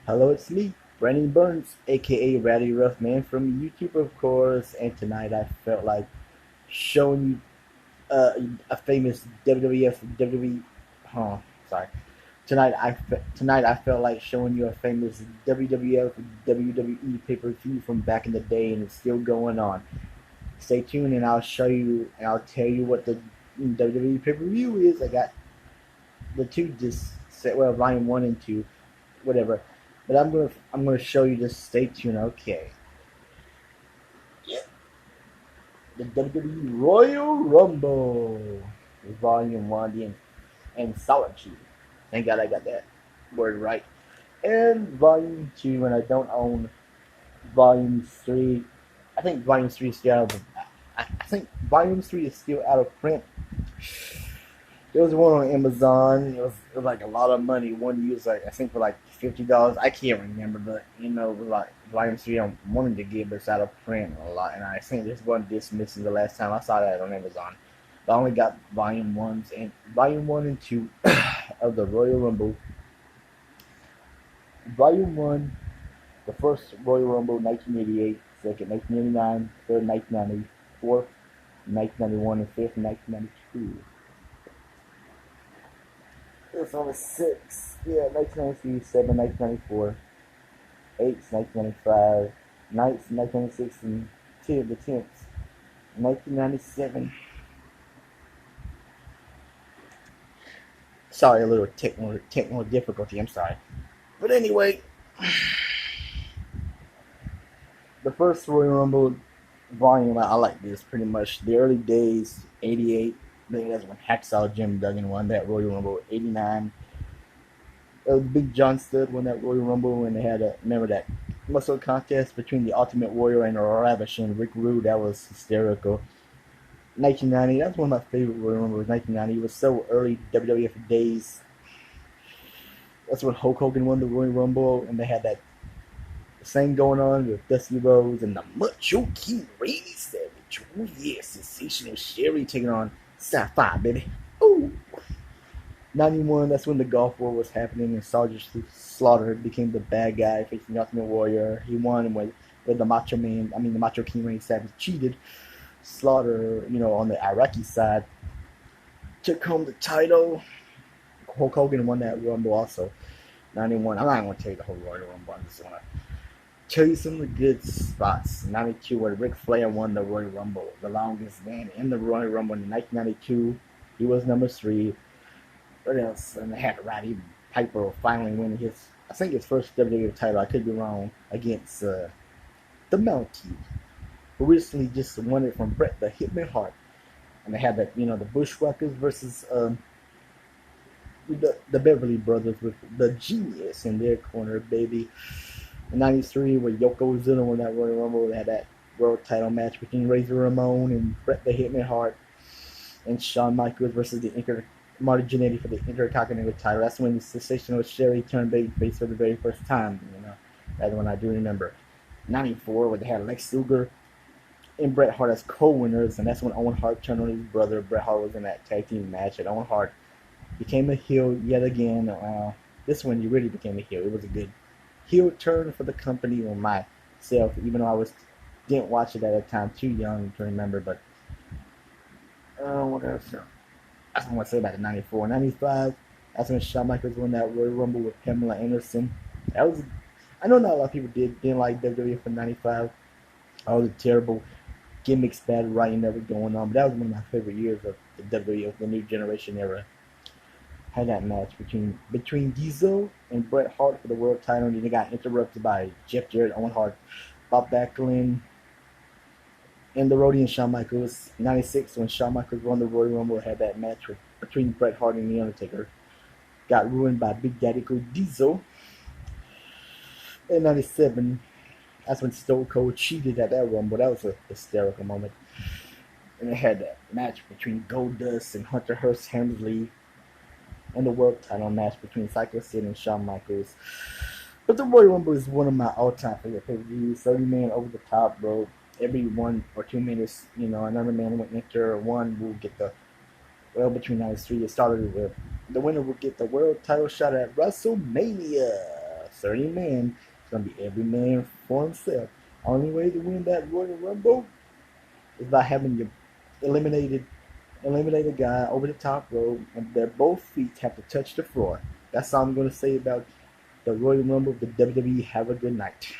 Hello, it's me, Brandon Burns, aka Ratty Rough Man from YouTube, of course. And tonight I felt like showing you a famous WWF WWE. Huh, sorry. Tonight I felt like showing you a famous WWF WWE pay per view from back in the day, and it's still going on. Stay tuned, and I'll show you and I'll tell you what the WWE pay per view is. I got the two just set well, volume one and two, whatever. But I'm gonna show you. Just stay tuned, okay? Yeah. The WWE Royal Rumble, Volume One, the Anthology. Thank God I got that word right. And Volume Two, and I don't own Volume Three. I think Volume Three is still out of. I think Volume Three is still out of print. There was one on Amazon. It was like a lot of money. One used like I think for like $50. I can't remember, but it was like Volume Three I wanted to get, but it's out of print a lot. And I think this one dismissing the last time I saw that on Amazon. But I only got Volume One and Two of the Royal Rumble. Volume One, the first Royal Rumble, 1988. Second, 1989. Third, 1990. Fourth, 1991, and fifth, 1992. It was only six. Yeah, 1993, 7, 1994, 8, 1995, 9th, 1996, and 10, the 10th, 1997. Sorry, a little technical difficulty. I'm sorry. But anyway, the first Royal Rumble volume, I like this pretty much. The early days, 88. I think that's when Hacksaw Jim Duggan won that Royal Rumble. 89. Big John Studd won that Royal Rumble, and they had remember that muscle contest between the Ultimate Warrior and Ravishing Rick Rude. That was hysterical. 1990, that's one of my favorite Royal Rumbles. 1990, it was so early WWF days. That's when Hulk Hogan won the Royal Rumble, and they had that same going on with Dusty Rhodes and the Macho King Randy Savage. Oh yeah, sensational Sherry taking on Sapphire, baby. Oh. 91, that's when the Gulf War was happening, and Sergeant Slaughter became the bad guy facing the Ultimate Warrior. He won with the the Macho King Randy Savage cheated. Slaughter, on the Iraqi side, took home the title. Hulk Hogan won that Rumble also. 91, I'm not going to tell you the whole Royal Rumble, I'm just going to tell you some of the good spots. 92, where Ric Flair won the Royal Rumble, the longest man in the Royal Rumble in 1992. He was number 3. What else? And they had Roddy Piper finally winning I think his first WWE title. I could be wrong, against the Mountie, who recently just won it from Bret the Hitman Hart. And they had that, the Bushwhackers versus the Beverly Brothers with the Genius in their corner, baby. In '93, where Yokozuna won that Royal Rumble, they had that world title match between Razor Ramon and Bret the Hitman Hart, and Shawn Michaels versus the Marty Jannetty for the Intercontinental title. That's when the sensational Sherry turned babyface for the very first time. That's when I do remember. '94, where they had Lex Luger and Bret Hart as co-winners, and that's when Owen Hart turned on his brother. Bret Hart was in that tag team match, and Owen Hart became a heel yet again. This one he really became a heel. It was a good heel turn for the company or myself, even though didn't watch it at a time, too young to remember. But what else? That's what I want to say about the '94, '95. That's when Shawn Michaels won that Royal Rumble with Pamela Anderson. I know not a lot of people didn't like WWE for '95. All the terrible gimmicks, bad writing that was going on, but that was one of my favorite years of the WWE, the New Generation era. Had that match between Diesel and Bret Hart for the world title, and then they got interrupted by Jeff Jarrett, Owen Hart, Bob Backlund, and the Roadie and Shawn Michaels. '96, when Shawn Michaels won the Royal Rumble, had that match between Bret Hart and The Undertaker. Got ruined by Big Daddy Cool Diesel. In '97, that's when Stone Cold cheated at that Rumble. That was a hysterical moment. And they had that match between Goldust and Hunter Hearst Helmsley, and the world title match between Psycho Sid and Shawn Michaels. But the Royal Rumble is one of my all-time favorite pay-per-views. 30-man over the top, bro. Every 1 or 2 minutes, another man will enter. One will get between 93, it started with the winner will get the world title shot at WrestleMania. 30 men. It's gonna be every man for himself. Only way to win that Royal Rumble is by having your eliminated eliminate a guy over the top rope, and their both feet have to touch the floor. That's all I'm gonna say about the Royal Rumble of the WWE. Have a good night.